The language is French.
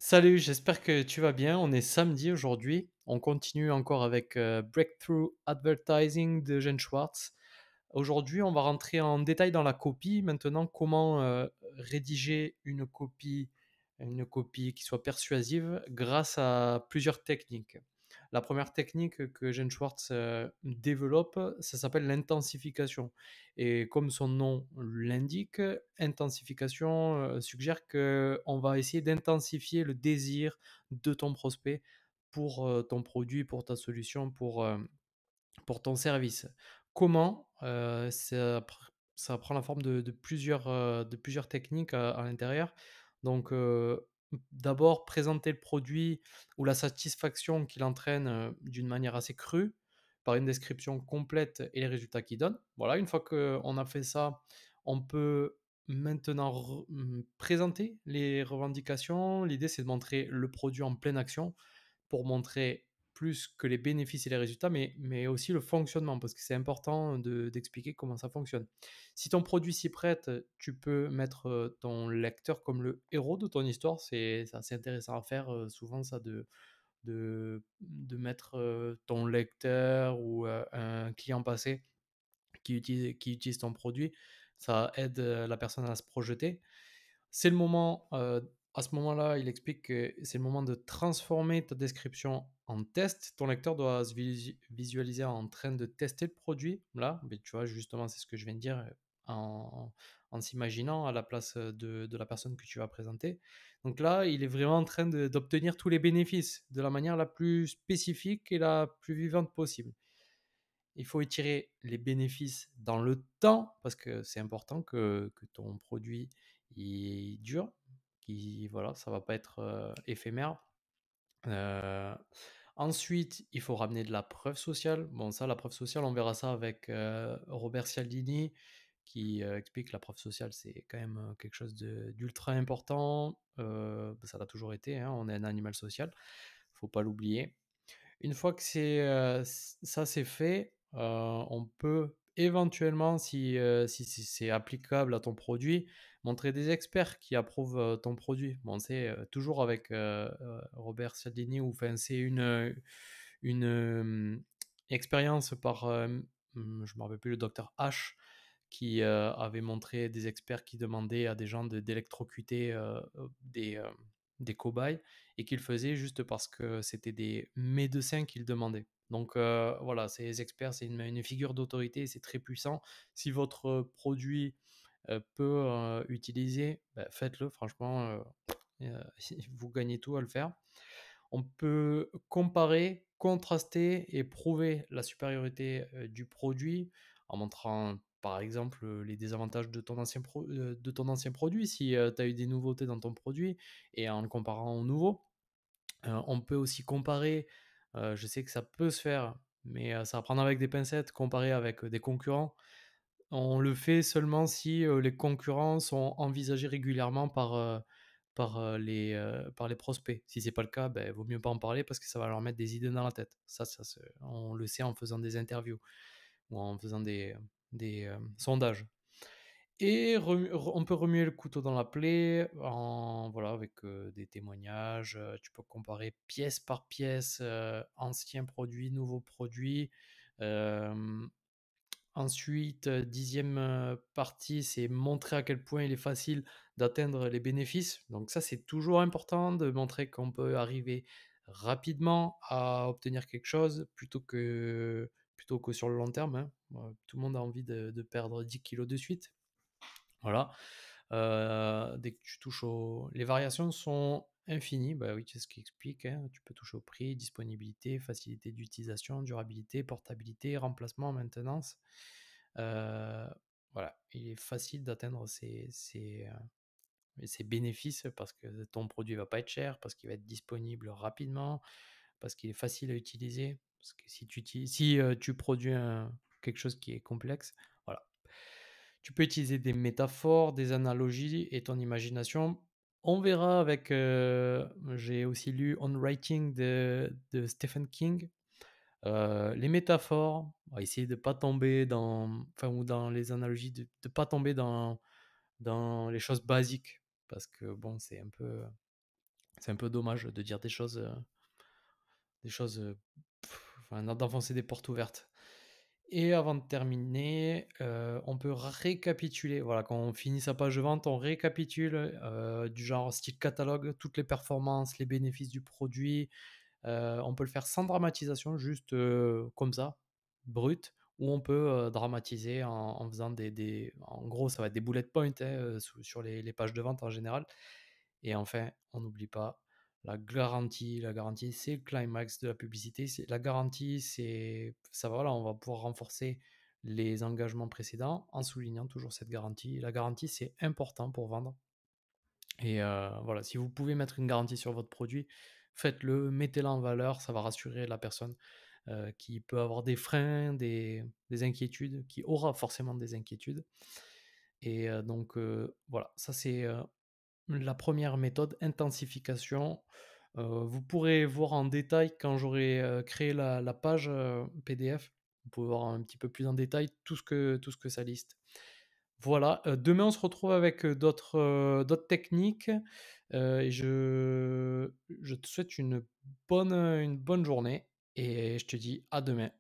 Salut, j'espère que tu vas bien. On est samedi aujourd'hui. On continue encore avec Breakthrough Advertising de Jean Schwartz. Aujourd'hui, on va rentrer en détail dans la copie. Maintenant, comment rédiger une copie qui soit persuasive grâce à plusieurs techniques. La première technique que Jean Schwartz développe, ça s'appelle l'intensification. Et comme son nom l'indique, intensification suggère qu'on va essayer d'intensifier le désir de ton prospect pour ton produit, pour ta solution, pour ton service. Comment ça prend la forme de plusieurs techniques à l'intérieur. Donc, d'abord, présenter le produit ou la satisfaction qu'il entraîne d'une manière assez crue, par une description complète et les résultats qu'il donne. Voilà, une fois qu'on a fait ça, on peut maintenant présenter les revendications. L'idée, c'est de montrer le produit en pleine action pour montrer plus que les bénéfices et les résultats, mais aussi le fonctionnement, parce que c'est important d'expliquer comment ça fonctionne. Si ton produit s'y prête, tu peux mettre ton lecteur comme le héros de ton histoire. C'est assez intéressant à faire, souvent, ça, de mettre ton lecteur ou un client passé qui utilise ton produit. Ça aide la personne à se projeter. C'est le moment, à ce moment-là, il explique que c'est le moment de transformer ta description en test. Ton lecteur doit se visualiser en train de tester le produit. Là, mais tu vois, justement, c'est ce que je viens de dire en s'imaginant à la place de la personne que tu vas présenter. Donc là, il est vraiment en train d'obtenir tous les bénéfices de la manière la plus spécifique et la plus vivante possible. Il faut étirer les bénéfices dans le temps parce que c'est important que ton produit il dure, voilà, ça va pas être éphémère. Euh, Ensuite, il faut ramener de la preuve sociale. Bon, ça, la preuve sociale, on verra ça avec Robert Cialdini qui explique que la preuve sociale, c'est quand même quelque chose d'ultra important. Ça l'a toujours été, hein, on est un animal social, faut pas l'oublier. Une fois que ça c'est fait, on peut éventuellement, si c'est applicable à ton produit, montrer des experts qui approuvent ton produit. Bon, c'est toujours avec Robert Cialdini, ou enfin, c'est une expérience par, je ne me rappelle plus, le docteur H, qui avait montré des experts qui demandaient à des gens d'électrocuter des cobayes, et qu'il faisait juste parce que c'était des médecins qui le demandaient. Donc voilà, ces experts, c'est une figure d'autorité, c'est très puissant. Si votre produit peut utiliser, bah, faites-le, franchement, vous gagnez tout à le faire. On peut comparer, contraster et prouver la supériorité du produit en montrant par exemple les désavantages de ton ancien produit si tu as eu des nouveautés dans ton produit, et en le comparant au nouveau. On peut aussi comparer, je sais que ça peut se faire, mais ça va prendre avec des pincettes, comparer avec des concurrents. On le fait seulement si les concurrents sont envisagés régulièrement par les prospects. Si c'est pas le cas, ben, vaut mieux pas en parler parce que ça va leur mettre des idées dans la tête. On le sait en faisant des interviews ou en faisant des sondages. Et on peut remuer le couteau dans la plaie voilà, avec des témoignages. Tu peux comparer pièce par pièce, ancien produit, nouveau produit. Euh, Ensuite, 10e partie, c'est montrer à quel point il est facile d'atteindre les bénéfices. Donc ça, c'est toujours important de montrer qu'on peut arriver rapidement à obtenir quelque chose plutôt que sur le long terme, hein. Tout le monde a envie de perdre 10 kilos de suite. Voilà. Dès que tu touches au les variations sont infinies, bah, oui, c'est ce qui explique, hein. Tu peux toucher au prix, disponibilité, facilité d'utilisation, durabilité, portabilité, remplacement, maintenance. Heu, voilà, il est facile d'atteindre ces bénéfices parce que ton produit va pas être cher, parce qu'il va être disponible rapidement, parce qu'il est facile à utiliser. Parce que si tu produis quelque chose qui est complexe, voilà. Tu peux utiliser des métaphores, des analogies et ton imagination. On verra avec, j'ai aussi lu On Writing de Stephen King. Les métaphores, on va essayer de pas tomber ou dans les analogies, de pas tomber dans les choses basiques parce que bon, C'est un peu dommage de dire des choses, enfin d'enfoncer des portes ouvertes. Et avant de terminer, on peut récapituler, voilà, quand on finit sa page de vente, on récapitule, du genre style catalogue, toutes les performances, les bénéfices du produit. On peut le faire sans dramatisation, juste, comme ça, brut, ou on peut, dramatiser en faisant en gros, ça va être des bullet points, hein, sur les pages de vente en général. Et enfin, on n'oublie pas la garantie. La garantie, c'est le climax de la publicité. C'est la garantie, c'est ça, voilà, on va pouvoir renforcer les engagements précédents en soulignant toujours cette garantie. La garantie, c'est important pour vendre. Et voilà, si vous pouvez mettre une garantie sur votre produit, faites-le, mettez-la en valeur, ça va rassurer la personne, qui peut avoir des freins, des inquiétudes, qui aura forcément des inquiétudes. Et donc voilà, ça c'est, la première méthode, intensification. Vous pourrez voir en détail quand j'aurai, créé la page, PDF. Vous pouvez voir un petit peu plus en détail tout ce que ça liste. Voilà, demain on se retrouve avec, d'autres techniques, et je te souhaite une bonne journée et je te dis à demain.